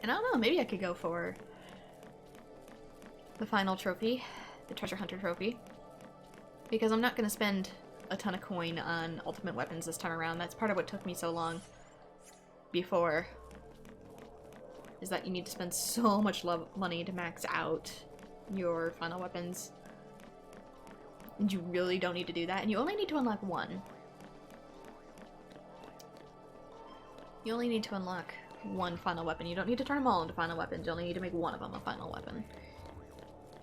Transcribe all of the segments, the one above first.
And I don't know, maybe I could go for the final trophy, the treasure hunter trophy. Because I'm not going to spend a ton of coin on ultimate weapons this time around. That's part of what took me so long before. Is that you need to spend so much money to max out your final weapons. And you really don't need to do that. And you only need to unlock one. You only need to unlock one final weapon. You don't need to turn them all into final weapons. You only need to make one of them a final weapon.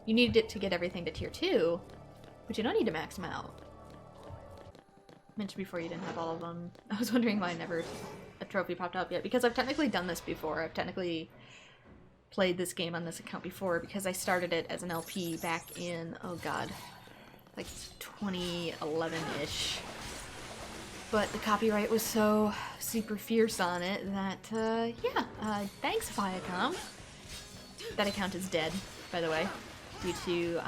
You need it to get everything to tier 2, but you don't need to max them out. Mentioned before you didn't have all of them. I was wondering why never a trophy popped up yet, because I've technically done this before. I've technically played this game on this account before, because I started it as an LP back in, oh god, like 2011-ish. But the copyright was so super fierce on it that, yeah, thanks Viacom. That account is dead, by the way, due to,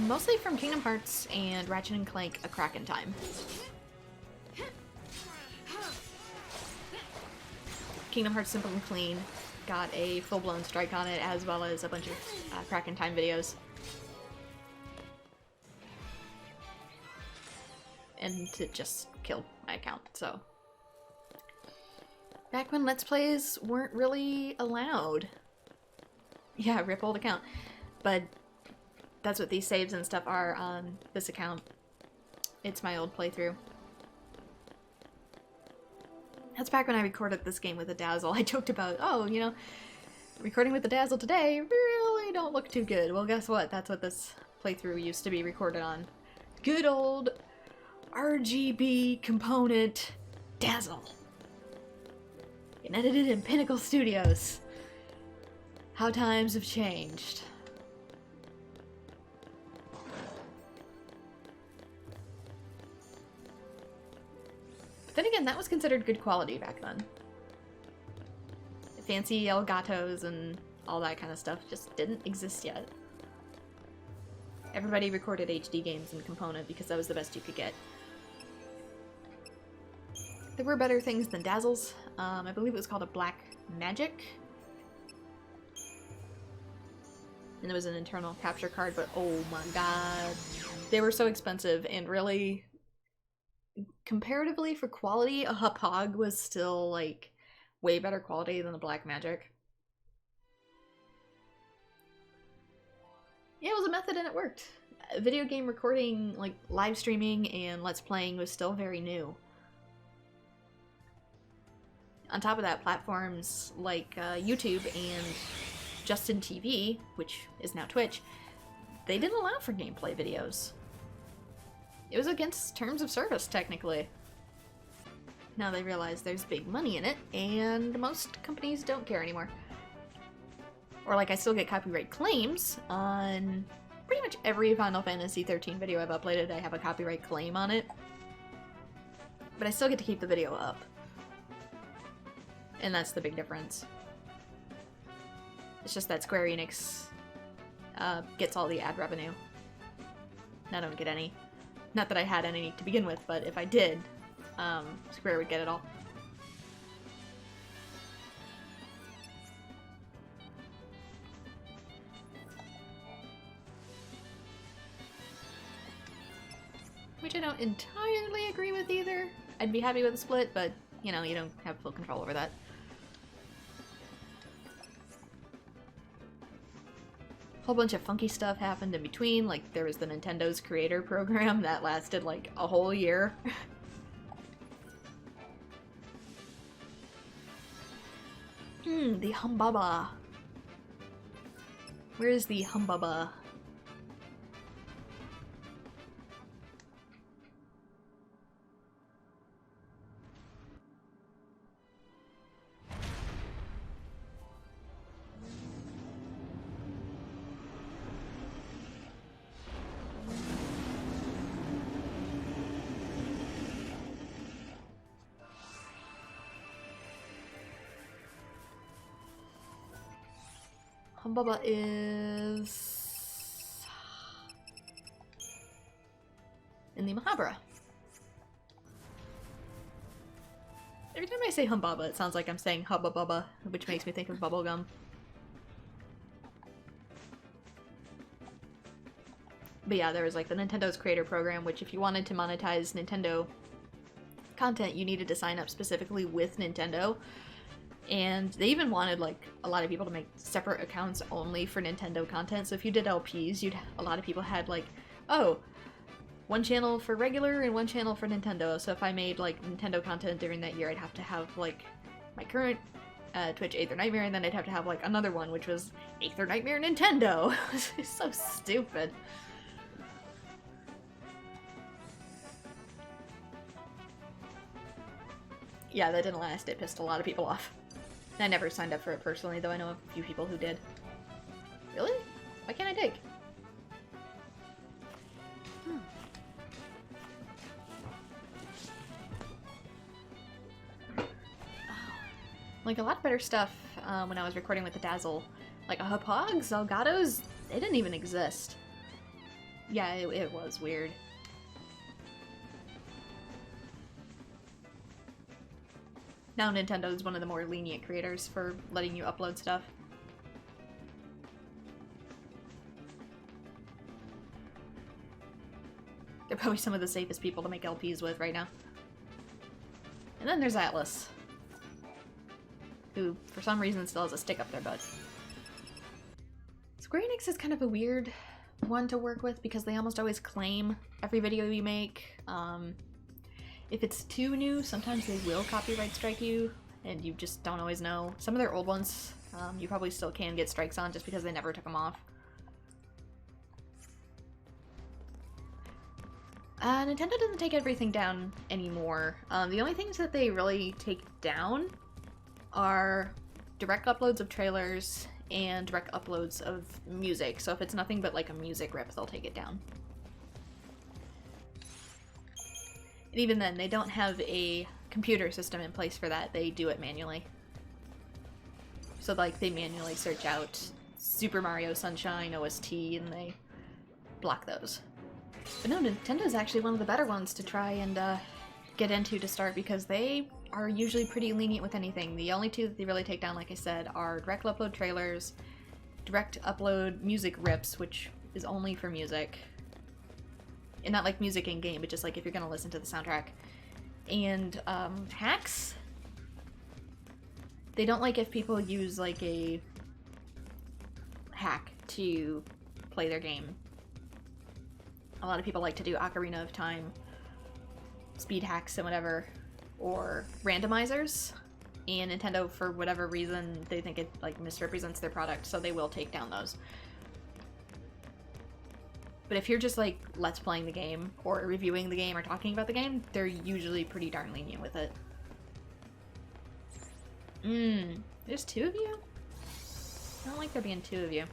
mostly from Kingdom Hearts and Ratchet and Clank A Crack in Time. Kingdom Hearts Simple and Clean got a full-blown strike on it, as well as a bunch of Crack in Time videos. And it just killed my account, so. Back when Let's Plays weren't really allowed. Yeah, rip old account. But that's what these saves and stuff are on this account. It's my old playthrough. That's back when I recorded this game with a Dazzle. I joked about, oh, you know, recording with the Dazzle today really don't look too good. Well, guess what? That's what this playthrough used to be recorded on. Good old RGB component Dazzle. And edited in Pinnacle Studios. How times have changed. But then again, that was considered good quality back then. Fancy Elgatos and all that kind of stuff just didn't exist yet. Everybody recorded HD games in component because that was the best you could get. There were better things than Dazzles. I believe it was called a Black Magic. And there was an internal capture card, but oh my god. They were so expensive, and really, comparatively for quality, a Hauppauge was still, like, way better quality than the Black Magic. Yeah, it was a method and it worked. Video game recording, like, live streaming and Let's Playing was still very new. On top of that, platforms like YouTube and Justin TV, which is now Twitch, they didn't allow for gameplay videos. It was against terms of service, technically. Now they realize there's big money in it, and most companies don't care anymore. Or like, I still get copyright claims on pretty much every Final Fantasy XIII video I've uploaded. I have a copyright claim on it. But I still get to keep the video up. And that's the big difference. It's just that Square Enix gets all the ad revenue. And I don't get any. Not that I had any to begin with, but if I did, Square would get it all. Which I don't entirely agree with either. I'd be happy with a split, but, you know, you don't have full control over that. A whole bunch of funky stuff happened in between, like there was the Nintendo's Creator Program that lasted like a whole year. The Humbaba. Where is the Humbaba? Humbaba is in the Mahabara. Every time I say humbaba, it sounds like I'm saying hubba bubba, which makes me think of bubblegum. But yeah, there was like the Nintendo's Creator Program, which if you wanted to monetize Nintendo content, you needed to sign up specifically with Nintendo. And they even wanted like a lot of people to make separate accounts only for Nintendo content. So if you did LPs, a lot of people had like, oh, one channel for regular and one channel for Nintendo. So if I made like Nintendo content during that year, I'd have to have like my current Twitch AetherNightmare, and then I'd have to have like another one, which was AetherNightmare Nintendo. It's so stupid. Yeah, that didn't last. It pissed a lot of people off. I never signed up for it personally, though I know a few people who did. Really? Why can't I dig? Like, a lot better stuff when I was recording with the Dazzle. Like, Hogs, Elgatos, they didn't even exist. Yeah, it was weird. Now Nintendo is one of the more lenient creators for letting you upload stuff. They're probably some of the safest people to make LPs with right now. And then there's Atlas, who for some reason still has a stick up their butt. Square Enix is kind of a weird one to work with because they almost always claim every video you make. If it's too new, sometimes they will copyright strike you, and you just don't always know. Some of their old ones, you probably still can get strikes on just because they never took them off. Nintendo doesn't take everything down anymore. The only things that they really take down are direct uploads of trailers and direct uploads of music. So if it's nothing but like a music rip, they'll take it down. And even then, they don't have a computer system in place for that. They do it manually. So like they manually search out Super Mario Sunshine OST and they block those. But no, Nintendo's actually one of the better ones to try and get into to start because they are usually pretty lenient with anything. The only two that they really take down, like I said, are direct upload trailers, direct upload music rips, which is only for music. And not like music in game, but just like if you're gonna listen to the soundtrack. And hacks, they don't like if people use like a hack to play their game. A lot of people like to do Ocarina of Time speed hacks and whatever, or randomizers. And Nintendo, for whatever reason, they think it like misrepresents their product, so they will take down those. But if you're just like let's playing the game or reviewing the game or talking about the game, they're usually pretty darn lenient with it. There's two of you? I don't like there being two of you.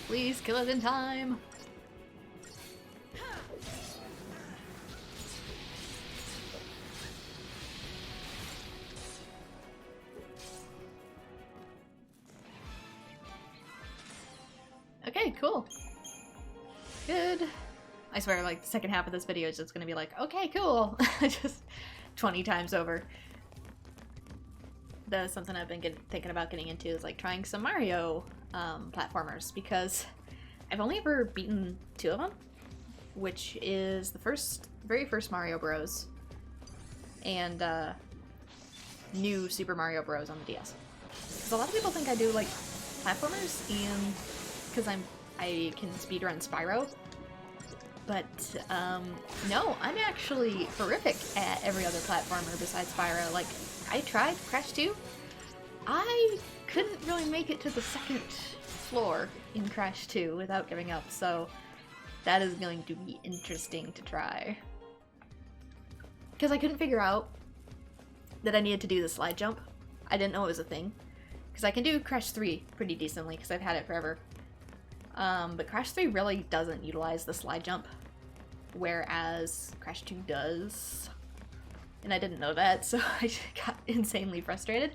Please kill it in time. Okay, cool. Good. I swear, like, the second half of this video is just gonna be like, okay, cool. Just 20 times over. That's something I've been thinking about getting into is, like, trying some Mario platformers, because I've only ever beaten two of them, which is the very first Mario Bros. And new Super Mario Bros. On the DS. Because a lot of people think I do, like, platformers, and because I can speedrun Spyro, but no, I'm actually horrific at every other platformer besides Spyro. Like, I tried Crash 2. I couldn't really make it to the second floor in Crash 2 without giving up, so that is going to be interesting to try. Because I couldn't figure out that I needed to do the slide jump. I didn't know it was a thing. Because I can do Crash 3 pretty decently, because I've had it forever. But Crash 3 really doesn't utilize the slide jump, whereas Crash 2 does. And I didn't know that, so I got insanely frustrated.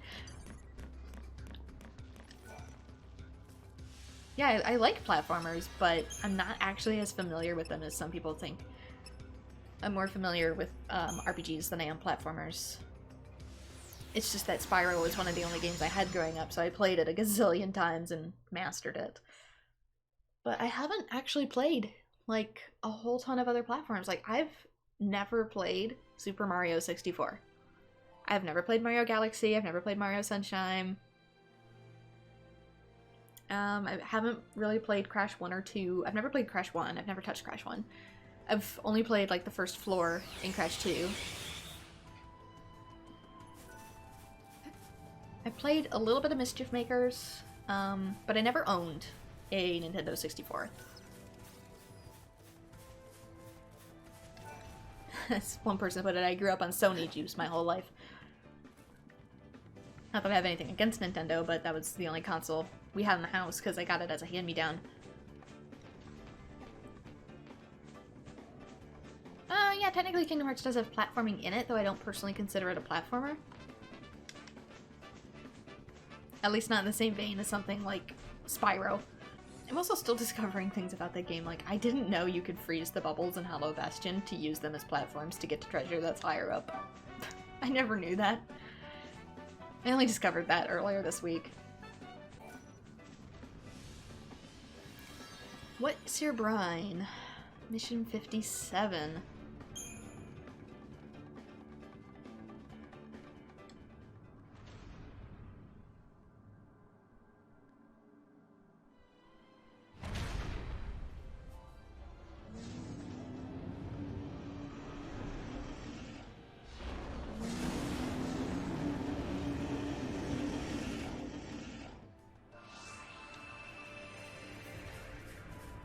Yeah, I like platformers, but I'm not actually as familiar with them as some people think. I'm more familiar with RPGs than I am platformers. It's just that Spyro was one of the only games I had growing up, so I played it a gazillion times and mastered it. But I haven't actually played, like, a whole ton of other platforms. Like, I've never played Super Mario 64. I've never played Mario Galaxy, I've never played Mario Sunshine. I haven't really played Crash 1 or 2. I've never played Crash 1. I've never touched Crash 1. I've only played, like, the first floor in Crash 2. I played a little bit of Mischief Makers, but I never owned a Nintendo 64. As one person put it, I grew up on Sony juice my whole life. Not that I have anything against Nintendo, but that was the only console we had in the house because I got it as a hand-me-down. Yeah, technically Kingdom Hearts does have platforming in it, though I don't personally consider it a platformer. At least not in the same vein as something like Spyro. I'm also still discovering things about that game, like I didn't know you could freeze the bubbles in Hollow Bastion to use them as platforms to get to treasure that's higher up. I never knew that. I only discovered that earlier this week. What's your brine? Mission 57.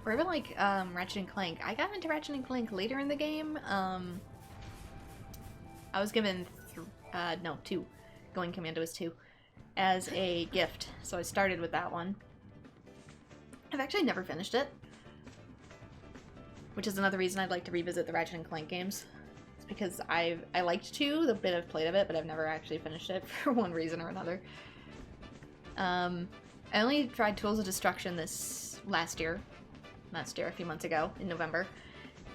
Or even like Ratchet and Clank. I got into Ratchet and Clank later in the game. I was given 2. Going Commando is 2 as a gift, so I started with that one. I've actually never finished it, which is another reason I'd like to revisit the Ratchet and Clank games. It's because I liked 2, the bit I've played of it, but I've never actually finished it for one reason or another. I only tried Tools of Destruction this last year, a few months ago, in November.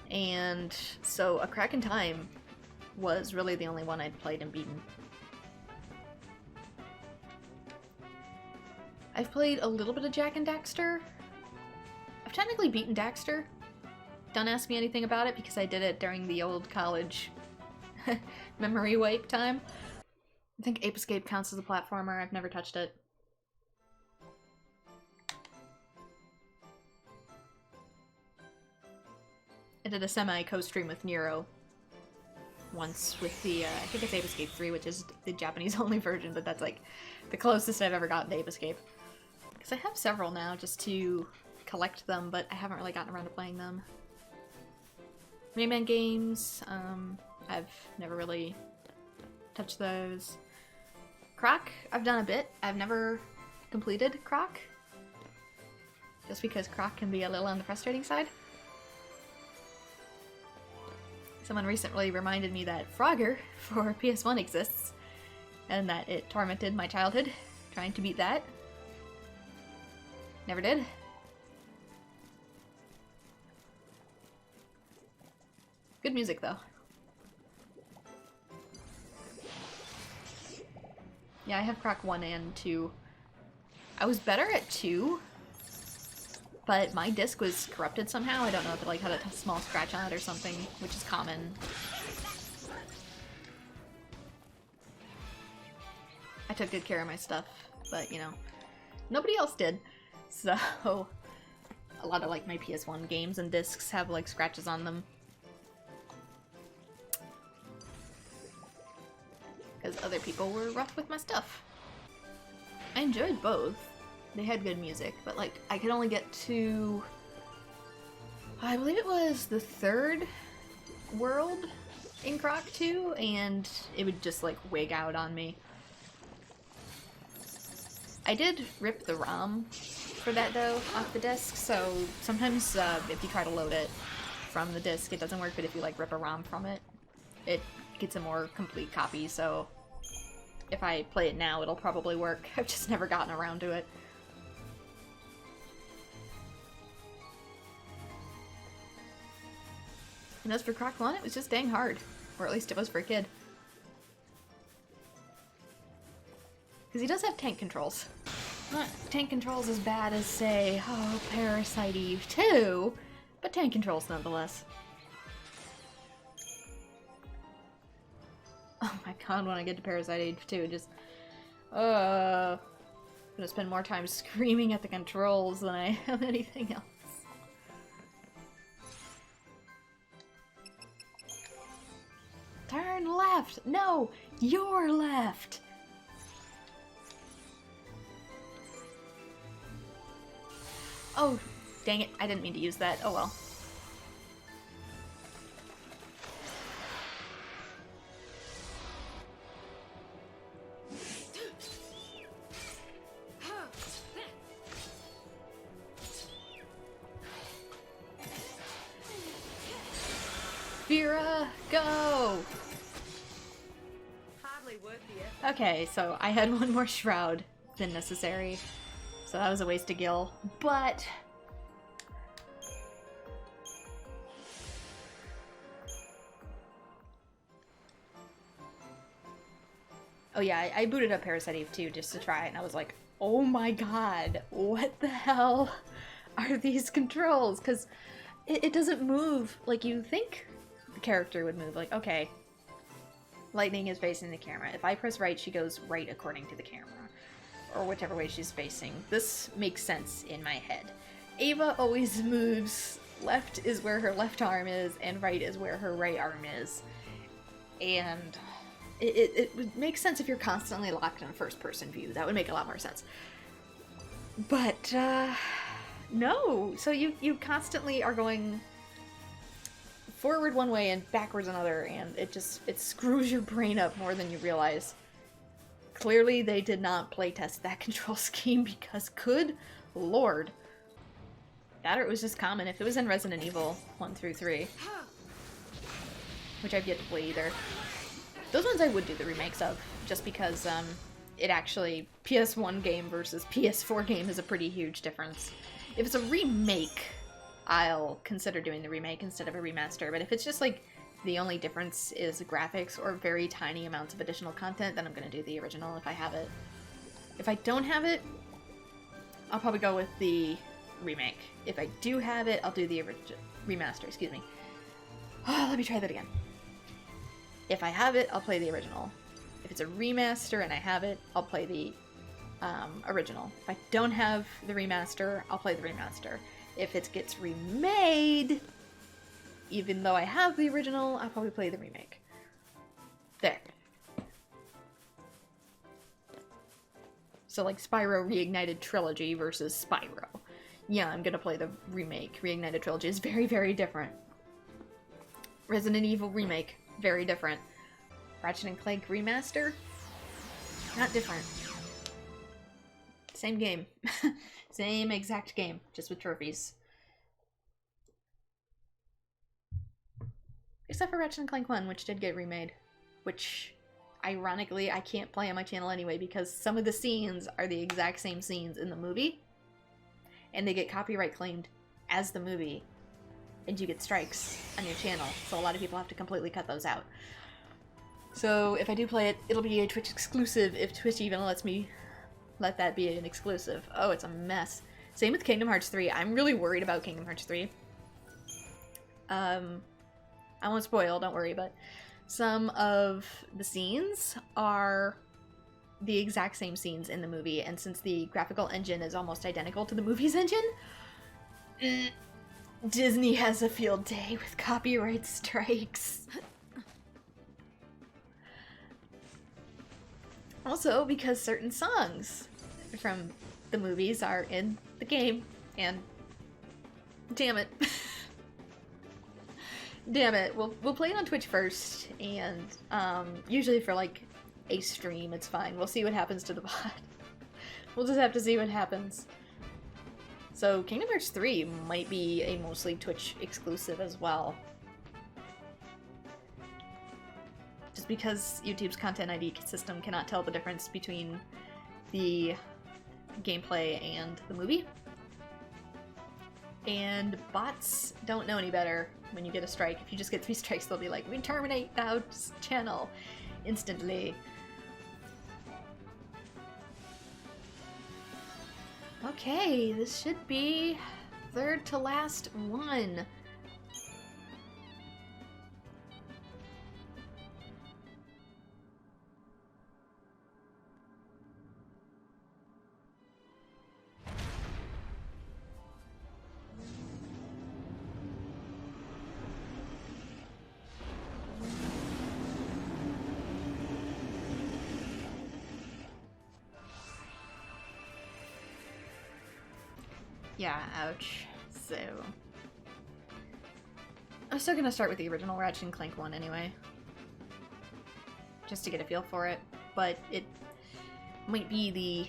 And so A Crack in Time was really the only one I'd played and beaten. I've played a little bit of Jak and Daxter. I've technically beaten Daxter. Don't ask me anything about it because I did it during the old college memory wipe time. I think Ape Escape counts as a platformer. I've never touched it. I did a semi-co-stream with Nero once with the, I think it's Ape Escape 3, which is the Japanese-only version, but that's like the closest I've ever gotten to Ape Escape. Because I have several now just to collect them, but I haven't really gotten around to playing them. Rayman games, I've never really touched those. Croc, I've done a bit. I've never completed Croc. Just because Croc can be a little on the frustrating side. Someone recently reminded me that Frogger for PS1 exists, and that it tormented my childhood, trying to beat that. Never did. Good music, though. Yeah, I have Croc 1 and 2. I was better at 2, but my disc was corrupted somehow. I don't know if it like had a small scratch on it or something, which is common. I took good care of my stuff, but you know, nobody else did. So a lot of like my PS1 games and discs have like scratches on them. Because other people were rough with my stuff. I enjoyed both. They had good music, but like I could only get to, I believe it was the 3rd world in Croc 2, and it would just like wig out on me. I did rip the ROM for that though off the disc, so sometimes if you try to load it from the disc it doesn't work, but if you like rip a ROM from it, it gets a more complete copy, so if I play it now it'll probably work. I've just never gotten around to it. And as for Croc 1, it was just dang hard. Or at least it was for a kid. Because he does have tank controls. Not tank controls as bad as, say, oh, Parasite Eve 2, but tank controls nonetheless. Oh my god, when I get to Parasite Eve 2, just... I'm gonna spend more time screaming at the controls than I am anything else. Turn left! No! Your left! Oh, dang it. I didn't mean to use that. Oh well. Vera, go! Hardly worth the effort. Okay, so I had one more shroud than necessary. So that was a waste of gil, but... Oh yeah, I booted up Parasite Eve 2 just to try it, and I was like, oh my god, what the hell are these controls? Because it doesn't move like you think the character would move. Like, okay, lightning is facing the camera. If I press right, she goes right according to the camera. Or whichever way she's facing. This makes sense in my head. Ava always moves. Left is where her left arm is, and right is where her right arm is. And it would make sense if you're constantly locked in a first-person view. That would make a lot more sense. But, no. So you constantly are going forward one way and backwards another, and it screws your brain up more than you realize. Clearly, they did not playtest that control scheme because, good lord. That or it was just common. If it was in Resident Evil 1 through 3, which I've yet to play either, those ones I would do the remakes of, just because it actually, PS1 game versus PS4 game is a pretty huge difference. If it's a remake, I'll consider doing the remake instead of a remaster, but if it's just like the only difference is graphics or very tiny amounts of additional content, then I'm going to do the original if I have it. If I don't have it, I'll probably go with the remake. If I do have it, I'll do the remaster, excuse me. Let me try that again. If I have it, I'll play the original. If it's a remaster and I have it, I'll play the original. If I don't have the remaster, I'll play the remaster. If it gets remade, even though I have the original, I'll probably play the remake. There. So like Spyro Reignited Trilogy versus Spyro. Yeah, I'm gonna play the remake. Reignited Trilogy is very, very different. Resident Evil Remake, very different. Ratchet & Clank Remaster, not different. Same game. Same exact game, just with trophies. Except for Ratchet & Clank 1, which did get remade. Which, ironically, I can't play on my channel anyway because some of the scenes are the exact same scenes in the movie. And they get copyright claimed as the movie. And you get strikes on your channel. So a lot of people have to completely cut those out. So if I do play it, it'll be a Twitch exclusive if Twitch even lets me let that be an exclusive. Oh, it's a mess. Same with Kingdom Hearts 3. I'm really worried about Kingdom Hearts 3. I won't spoil, don't worry, but some of the scenes are the exact same scenes in the movie, and since the graphical engine is almost identical to the movie's engine, Disney has a field day with copyright strikes. Also, because certain songs from the movies are in the game, and damn it. Damn it, we'll play it on Twitch first, and usually for like a stream it's fine. We'll see what happens to the bot. We'll just have to see what happens. So Kingdom Hearts 3 might be a mostly Twitch exclusive as well. Just because YouTube's Content ID system cannot tell the difference between the gameplay and the movie. And bots don't know any better when you get a strike. If you just get 3 strikes, they'll be like, we terminate the channel instantly. Okay, this should be third to last one. Yeah, ouch. So... I'm still gonna start with the original Ratchet & Clank one anyway. Just to get a feel for it. But it might be the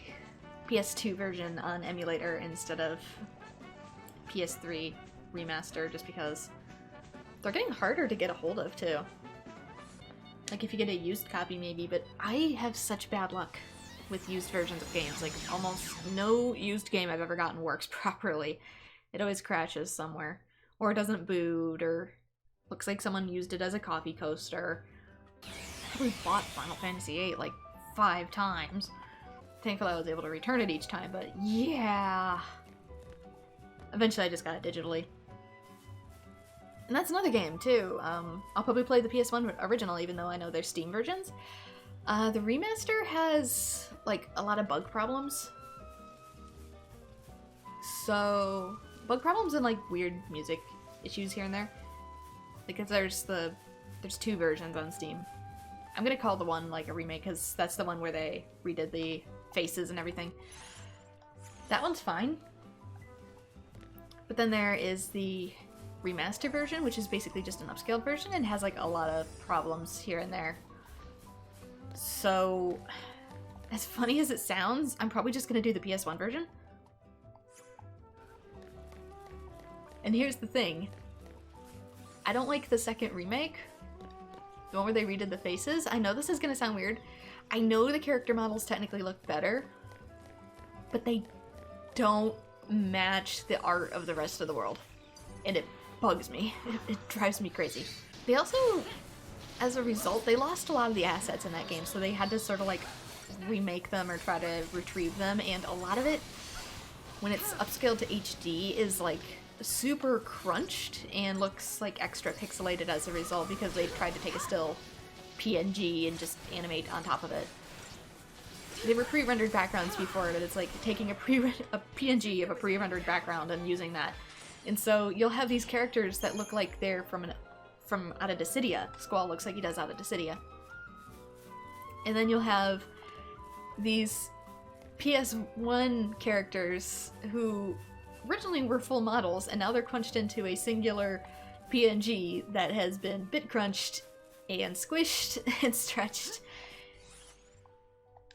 PS2 version on emulator instead of PS3 remaster, just because they're getting harder to get a hold of, too. Like, if you get a used copy, maybe, but I have such bad luck with used versions of games. Like, almost no used game I've ever gotten works properly. It always crashes somewhere. Or it doesn't boot, or looks like someone used it as a coffee coaster. I probably bought Final Fantasy VIII like 5 times. Thankfully I was able to return it each time, but yeah. Eventually I just got it digitally. And that's another game, too. I'll probably play the PS1 original, even though I know there's Steam versions. The remaster has, like, a lot of bug problems. So, bug problems and, like, weird music issues here and there. Because there's 2 versions on Steam. I'm gonna call the one, like, a remake, because that's the one where they redid the faces and everything. That one's fine. But then there is the remaster version, which is basically just an upscaled version, and has, like, a lot of problems here and there. So, as funny as it sounds, I'm probably just gonna do the PS1 version. And here's the thing. I don't like the second remake. The one where they redid the faces. I know this is gonna sound weird. I know the character models technically look better, but they don't match the art of the rest of the world. And it bugs me. It drives me crazy. They also, as a result, they lost a lot of the assets in that game, so they had to sort of like remake them or try to retrieve them, and a lot of it, when it's upscaled to HD, is like super crunched and looks like extra pixelated as a result, because they've tried to take a still PNG and just animate on top of it. They were pre-rendered backgrounds before, but it's like taking a PNG of a pre-rendered background and using that. And so you'll have these characters that look like they're from out of Dissidia. Squall looks like he does out of Dissidia. And then you'll have these PS1 characters who originally were full models, and now they're crunched into a singular PNG that has been bit crunched and squished and stretched.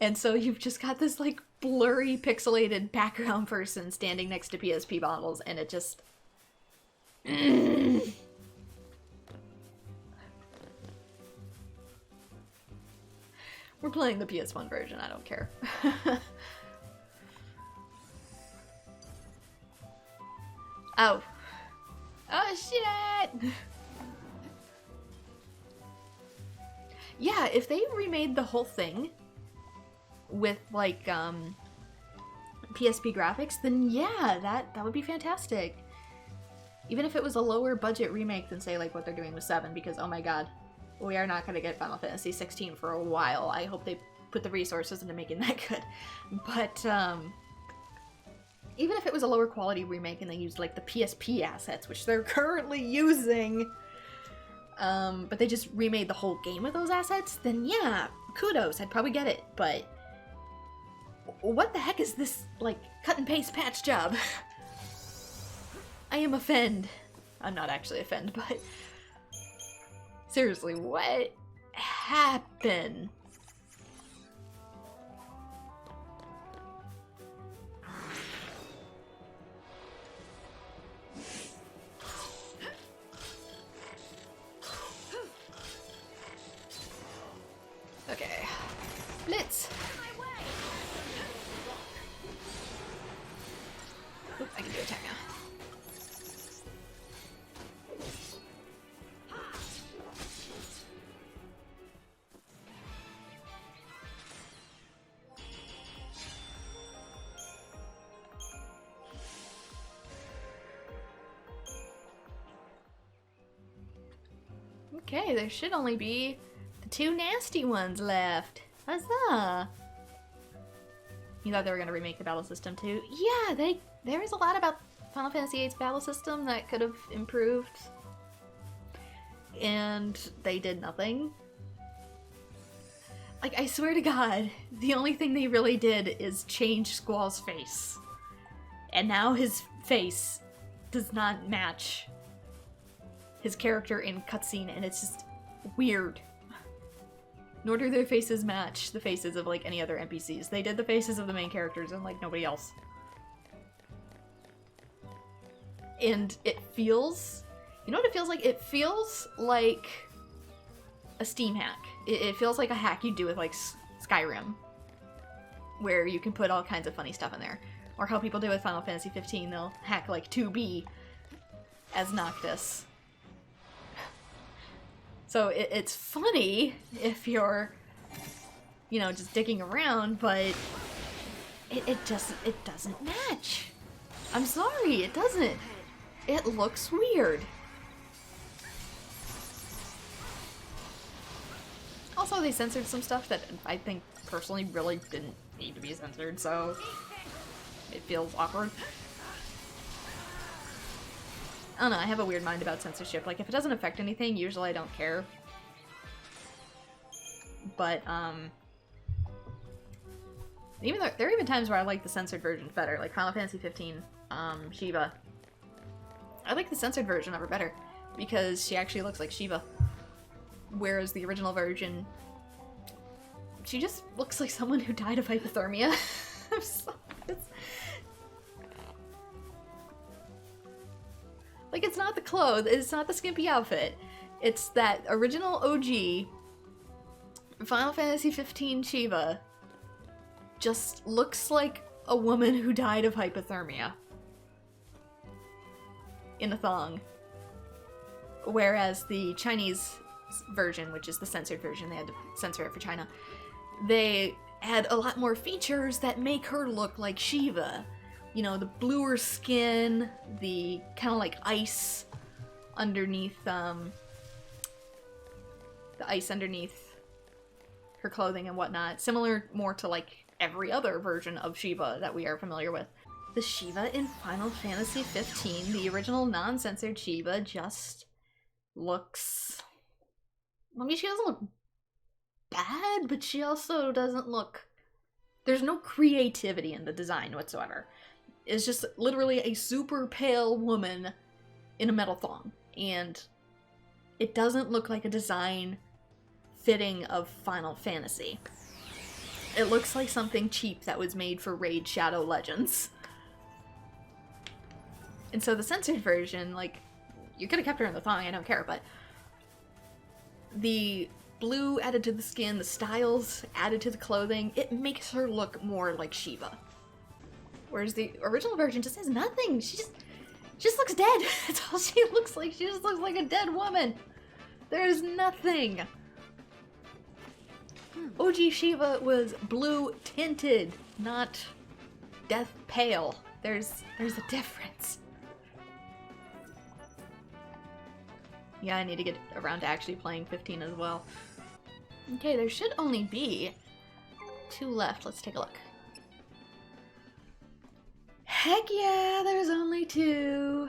And so you've just got this like blurry pixelated background person standing next to PSP models, and it just... We're playing the PS1 version, I don't care. Oh. Oh shit! Yeah, if they remade the whole thing with like PSP graphics, then yeah, that would be fantastic. Even if it was a lower budget remake than say like what they're doing with 7, because oh my god, we are not going to get Final Fantasy XVI for a while. I hope they put the resources into making that good. But even if it was a lower quality remake and they used like the PSP assets, which they're currently using, but they just remade the whole game with those assets, then yeah, kudos, I'd probably get it. But what the heck is this, like, cut and paste patch job? I am offended. I'm not actually offended, but seriously, what happened? Okay. Blitz! Oop, I can do attack now. Okay, there should only be the 2 nasty ones left. Huzzah! You thought they were gonna remake the battle system too? Yeah, there was a lot about Final Fantasy VIII's battle system that could have improved. And they did nothing. Like, I swear to God, the only thing they really did is change Squall's face. And now his face does not match his character in cutscene, and it's just weird. Nor do their faces match the faces of, like, any other NPCs. They did the faces of the main characters and, like, nobody else. And it feels... You know what it feels like? It feels like a Steam hack. It feels like a hack you do with, like, Skyrim. Where you can put all kinds of funny stuff in there. Or how people do with Final Fantasy XV, they'll hack, like, 2B as Noctis. So it's funny if you're, you know, just digging around, but it doesn't match. I'm sorry, it doesn't. It looks weird. Also, they censored some stuff that I think personally really didn't need to be censored, so it feels awkward. I don't know, I have a weird mind about censorship. Like, if it doesn't affect anything, usually I don't care. But, even though, there are even times where I like the censored versions better. Like, Final Fantasy XV, Shiva. I like the censored version of her better, because she actually looks like Shiva. Whereas the original version, she just looks like someone who died of hypothermia. I'm sorry. Like, it's not the clothes, it's not the skimpy outfit. It's that original OG Final Fantasy XV Shiva just looks like a woman who died of hypothermia. In a thong. Whereas the Chinese version, which is the censored version, they had to censor it for China, they add a lot more features that make her look like Shiva. You know, the bluer skin, the kind of like ice underneath, the ice underneath her clothing and whatnot. Similar more to like every other version of Shiva that we are familiar with. The Shiva in Final Fantasy XV, the original non-censored Shiva, just looks... I mean, she doesn't look bad, but she also doesn't look... There's no creativity in the design whatsoever. It's just literally a super pale woman in a metal thong. And it doesn't look like a design fitting of Final Fantasy. It looks like something cheap that was made for Raid Shadow Legends. And so the censored version, like, you could have kept her in the thong, I don't care, but the blue added to the skin, the styles added to the clothing, it makes her look more like Shiva. Whereas the original version just has nothing. She just looks dead. That's all she looks like. She just looks like a dead woman. There's nothing. OG Shiva was blue tinted, not death pale. There's a difference. Yeah, I need to get around to actually playing 15 as well. Okay, there should only be 2 left. Let's take a look. Heck yeah, there's only 2.